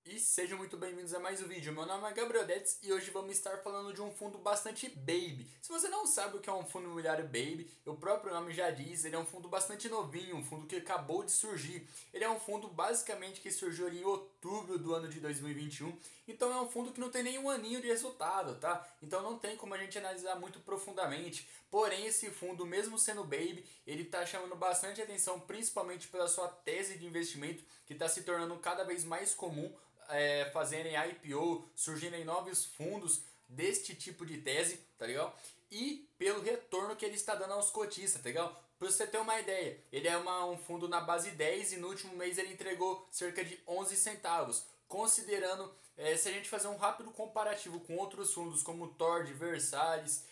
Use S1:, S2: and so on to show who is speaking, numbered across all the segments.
S1: E sejam muito bem-vindos a mais um vídeo. Meu nome é Gabriel Detz e hoje vamos estar falando de um fundo bastante baby. Se você não sabe o que é um fundo imobiliário baby, o próprio nome já diz, ele é um fundo bastante novinho, um fundo que acabou de surgir. Ele é um fundo basicamente que surgiu ali em outubro do ano de 2021, então é um fundo que não tem nenhum aninho de resultado, tá? Então não tem como a gente analisar muito profundamente. Porém, esse fundo, mesmo sendo baby, ele está chamando bastante atenção, principalmente pela sua tese de investimento, que está se tornando cada vez mais comum fazerem IPO, surgirem novos fundos deste tipo de tese, tá legal? E pelo retorno que ele está dando aos cotistas, tá legal? Para você ter uma ideia, ele é um fundo na base 10 e no último mês ele entregou cerca de 11 centavos. Considerando, se a gente fazer um rápido comparativo com outros fundos como Tord, Versalhes,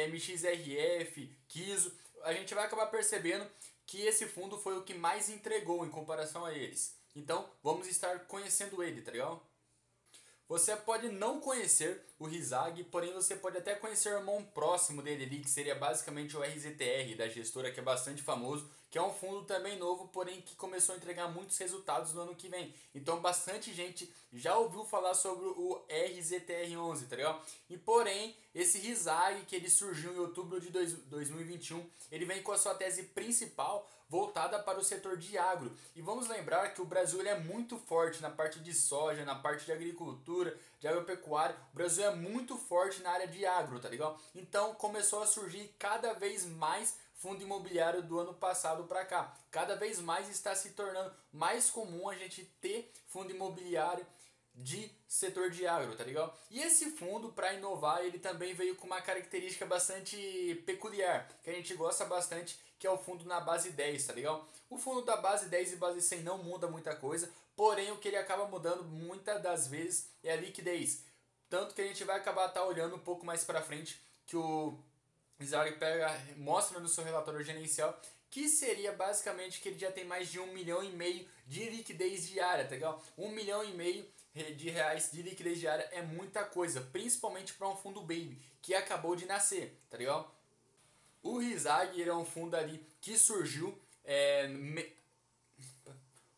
S1: MXRF, Kiso, a gente vai acabar percebendo que esse fundo foi o que mais entregou em comparação a eles. Então, vamos estar conhecendo ele, tá legal? Você pode não conhecer o Rizag, porém você pode até conhecer o irmão próximo dele ali, que seria basicamente o RZTR, da gestora, que é bastante famoso, que é um fundo também novo, porém que começou a entregar muitos resultados no ano que vem. Então bastante gente já ouviu falar sobre o RZTR11, tá legal? E porém, esse Rizag, que ele surgiu em outubro de 2021, ele vem com a sua tese principal voltada para o setor de agro. E vamos lembrar que o Brasil ele é muito forte na parte de soja, na parte de agricultura, de agropecuária. O Brasil é muito forte na área de agro, tá ligado? Então começou a surgir cada vez mais fundo imobiliário do ano passado para cá. Cada vez mais está se tornando mais comum a gente ter fundo imobiliário de setor de agro, tá ligado? E esse fundo, para inovar, ele também veio com uma característica bastante peculiar, que a gente gosta bastante, que é o fundo na base 10, tá ligado? O fundo da base 10 e base 100 não muda muita coisa, porém o que ele acaba mudando muitas das vezes é a liquidez. Tanto que a gente vai acabar olhando um pouco mais para frente que o Isaac pega, mostra no seu relatório gerencial que seria basicamente que ele já tem mais de 1,5 milhão de liquidez diária, tá legal? 1,5 milhão de reais de liquidez diária é muita coisa, principalmente para um fundo baby que acabou de nascer, tá legal? O Rizag ele é um fundo ali que surgiu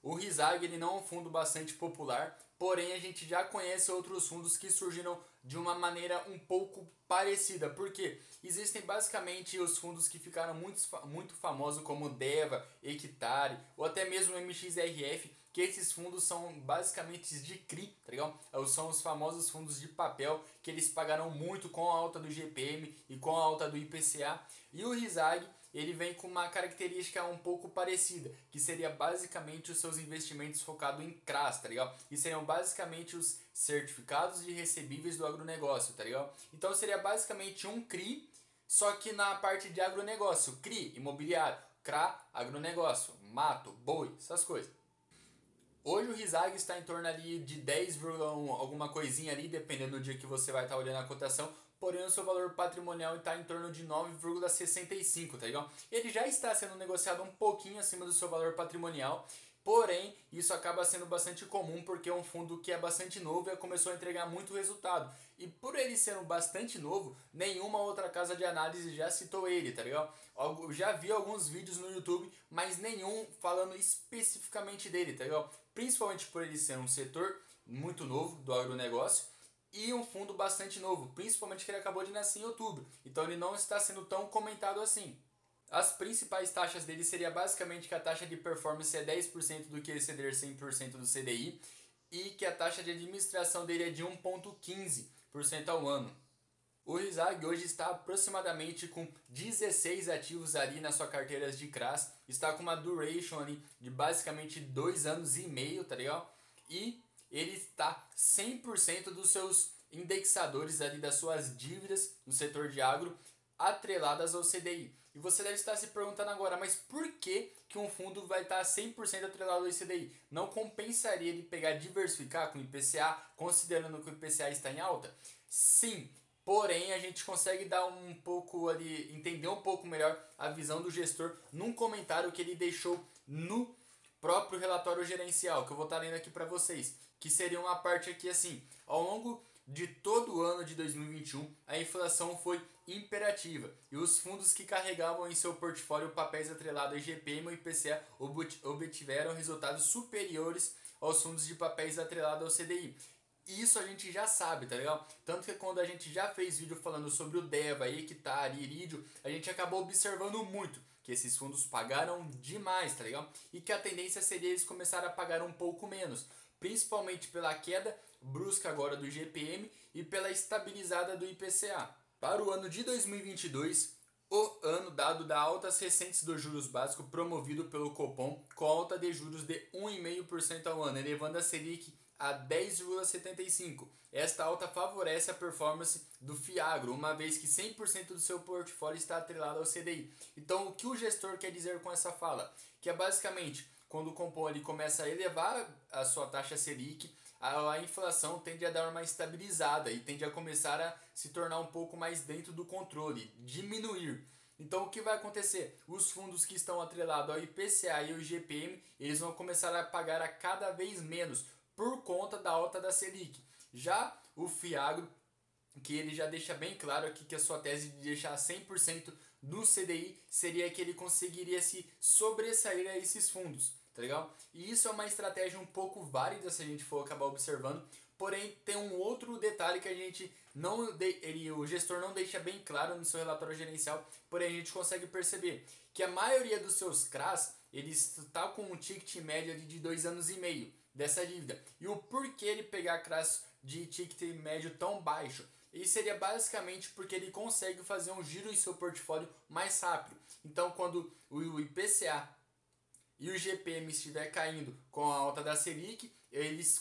S1: o Rizag ele não é um fundo bastante popular, porém a gente já conhece outros fundos que surgiram de uma maneira um pouco parecida, porque existem basicamente os fundos que ficaram muito famosos como Deva, Equitare ou até mesmo MXRF, que esses fundos são basicamente de CRI, tá ligado? São os famosos fundos de papel que eles pagaram muito com a alta do GPM e com a alta do IPCA. E o Rizag ele vem com uma característica um pouco parecida, que seria basicamente os seus investimentos focados em CRAS, tá ligado? E seriam basicamente os certificados de recebíveis do agronegócio, tá ligado? Então seria basicamente um CRI, só que na parte de agronegócio, CRI, imobiliário, CRA, agronegócio, mato, boi, essas coisas. Hoje o Rizag está em torno ali de 10, alguma coisinha ali, dependendo do dia que você vai estar olhando a cotação. Porém, o seu valor patrimonial está em torno de 9,65, tá ligado? Ele já está sendo negociado um pouquinho acima do seu valor patrimonial. Porém, isso acaba sendo bastante comum porque é um fundo que é bastante novo e começou a entregar muito resultado. E por ele sendo bastante novo, nenhuma outra casa de análise já citou ele, tá ligado? Eu já vi alguns vídeos no YouTube, mas nenhum falando especificamente dele, tá ligado? Principalmente por ele ser um setor muito novo do agronegócio e um fundo bastante novo, principalmente que ele acabou de nascer em outubro. Então ele não está sendo tão comentado assim. As principais taxas dele seria basicamente que a taxa de performance é 10% do que exceder 100% do CDI e que a taxa de administração dele é de 1,15% ao ano. O Rizag hoje está aproximadamente com 16 ativos ali na sua carteira de CRAS, está com uma duration ali de basicamente 2 anos e meio, tá ligado? E ele está 100% dos seus indexadores ali das suas dívidas no setor de agro atreladas ao CDI. E você deve estar se perguntando agora, mas por que um fundo vai estar 100% atrelado ao CDI? Não compensaria ele pegar diversificar com o IPCA, considerando que o IPCA está em alta? Sim, porém a gente consegue dar um pouco ali, entender um pouco melhor a visão do gestor num comentário que ele deixou no próprio relatório gerencial, que eu vou estar lendo aqui para vocês, que seria uma parte aqui assim, ao longo de todo o ano de 2021, a inflação foi imperativa e os fundos que carregavam em seu portfólio papéis atrelados a IGPM ou IPCA obtiveram resultados superiores aos fundos de papéis atrelados ao CDI. E isso a gente já sabe, tá legal? Tanto que quando a gente já fez vídeo falando sobre o DEVA, Hectare, Iridium, a gente acabou observando muito que esses fundos pagaram demais, tá legal? E que a tendência seria eles começarem a pagar um pouco menos, principalmente pela queda brusca agora do IGPM e pela estabilizada do IPCA. Para o ano de 2022, o ano dado da altas recentes dos juros básicos promovido pelo Copom, com alta de juros de 1,5% ao ano, elevando a Selic a 10,75%. Esta alta favorece a performance do Fiagro, uma vez que 100% do seu portfólio está atrelado ao CDI. Então, o que o gestor quer dizer com essa fala? Que é basicamente, quando o Copom ele começa a elevar a sua taxa Selic, a inflação tende a dar uma estabilizada e tende a começar a se tornar um pouco mais dentro do controle, diminuir. Então o que vai acontecer? Os fundos que estão atrelados ao IPCA e ao IGPM, eles vão começar a pagar a cada vez menos por conta da alta da Selic. Já o Fiagro, que ele já deixa bem claro aqui que a sua tese de deixar 100% do CDI seria que ele conseguiria se sobressair a esses fundos, tá legal? E isso é uma estratégia um pouco válida se a gente for acabar observando, porém tem um outro detalhe que a gente o gestor não deixa bem claro no seu relatório gerencial, porém a gente consegue perceber que a maioria dos seus CRAs, ele está com um ticket médio de 2 anos e meio dessa dívida. E o porquê ele pegar CRAs de ticket médio tão baixo? E seria basicamente porque ele consegue fazer um giro em seu portfólio mais rápido. Então, quando o IPCA e o IGPM estiver caindo com a alta da Selic,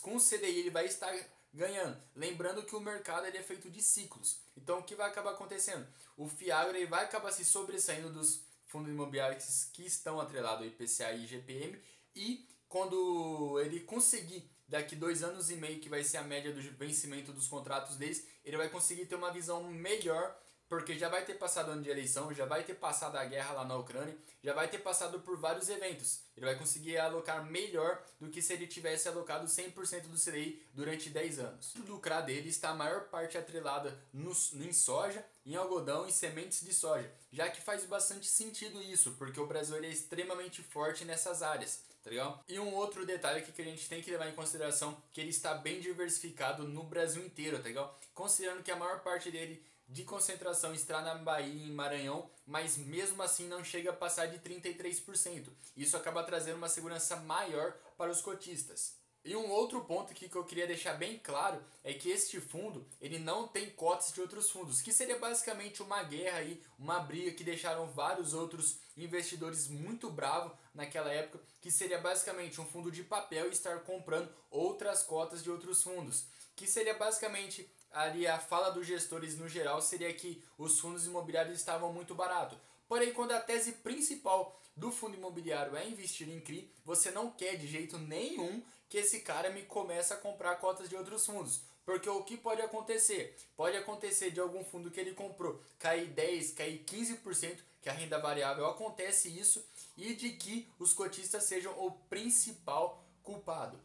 S1: com o CDI ele vai estar ganhando. Lembrando que o mercado ele é feito de ciclos. Então, o que vai acabar acontecendo? O Fiagro ele vai acabar se sobressaindo dos fundos imobiliários que estão atrelados ao IPCA e IGPM, e quando ele conseguir, daqui 2 anos e meio, que vai ser a média do vencimento dos contratos deles, ele vai conseguir ter uma visão melhor, porque já vai ter passado o ano de eleição, já vai ter passado a guerra lá na Ucrânia, já vai ter passado por vários eventos. Ele vai conseguir alocar melhor do que se ele tivesse alocado 100% do CDI durante 10 anos. O lucro dele está a maior parte atrelada em soja, em algodão e sementes de soja, já que faz bastante sentido isso, porque o Brasil ele é extremamente forte nessas áreas. Tá legal? E um outro detalhe que a gente tem que levar em consideração, que ele está bem diversificado no Brasil inteiro, tá legal? Considerando que a maior parte dele de concentração está na Bahia e em Maranhão, mas mesmo assim não chega a passar de 33%. Isso acaba trazendo uma segurança maior para os cotistas. E um outro ponto aqui que eu queria deixar bem claro é que este fundo ele não tem cotas de outros fundos, que seria basicamente uma guerra aí, uma briga que deixaram vários outros investidores muito bravos naquela época, que seria basicamente um fundo de papel estar comprando outras cotas de outros fundos, que seria basicamente ali a fala dos gestores no geral seria que os fundos imobiliários estavam muito baratos. Porém, quando a tese principal do fundo imobiliário é investir em CRI, você não quer de jeito nenhum que esse cara me comece a comprar cotas de outros fundos. Porque o que pode acontecer? Pode acontecer de algum fundo que ele comprou cair 10%, cair 15%, que a renda variável acontece isso, e de que os cotistas sejam o principal culpado.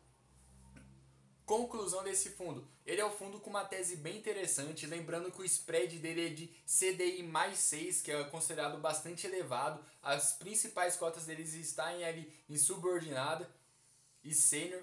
S1: Conclusão desse fundo, ele é um fundo com uma tese bem interessante, lembrando que o spread dele é de CDI mais 6, que é considerado bastante elevado, as principais cotas deles estão ali em subordinada e sênior,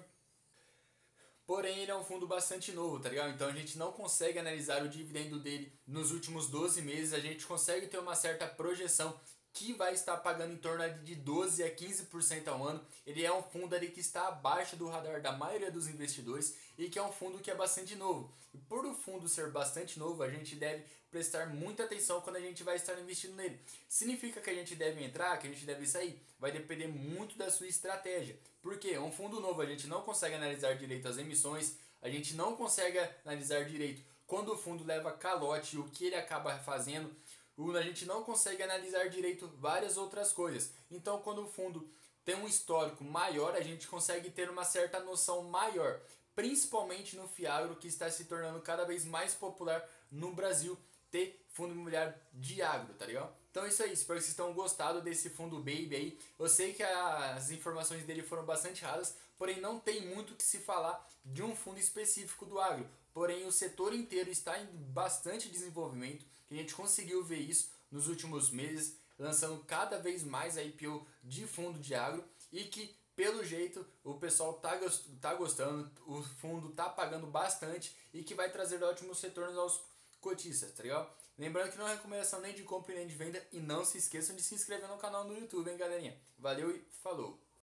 S1: porém ele é um fundo bastante novo, tá ligado? Então a gente não consegue analisar o dividendo dele nos últimos 12 meses, a gente consegue ter uma certa projeção que vai estar pagando em torno de 12 a 15% ao ano. Ele é um fundo ali que está abaixo do radar da maioria dos investidores e que é um fundo que é bastante novo. E por o fundo ser bastante novo, a gente deve prestar muita atenção quando a gente vai estar investindo nele. Significa que a gente deve entrar, que a gente deve sair? Vai depender muito da sua estratégia. Porque um fundo novo a gente não consegue analisar direito as emissões, a gente não consegue analisar direito quando o fundo leva calote e o que ele acaba fazendo. A gente não consegue analisar direito várias outras coisas. Então, quando o fundo tem um histórico maior, a gente consegue ter uma certa noção maior, principalmente no Fiagro, que está se tornando cada vez mais popular no Brasil, ter fundo imobiliário de agro, tá ligado? Então é isso aí, espero que vocês tenham gostado desse fundo Baby aí. Eu sei que as informações dele foram bastante raras, porém não tem muito o que se falar de um fundo específico do agro. Porém o setor inteiro está em bastante desenvolvimento, que a gente conseguiu ver isso nos últimos meses, lançando cada vez mais a IPO de fundo de agro, e que pelo jeito o pessoal tá gostando, o fundo tá pagando bastante e que vai trazer ótimos retornos aos cotistas, tá ligado? Lembrando que não é recomendação nem de compra nem de venda e não se esqueçam de se inscrever no canal no YouTube, hein, galerinha? Valeu e falou!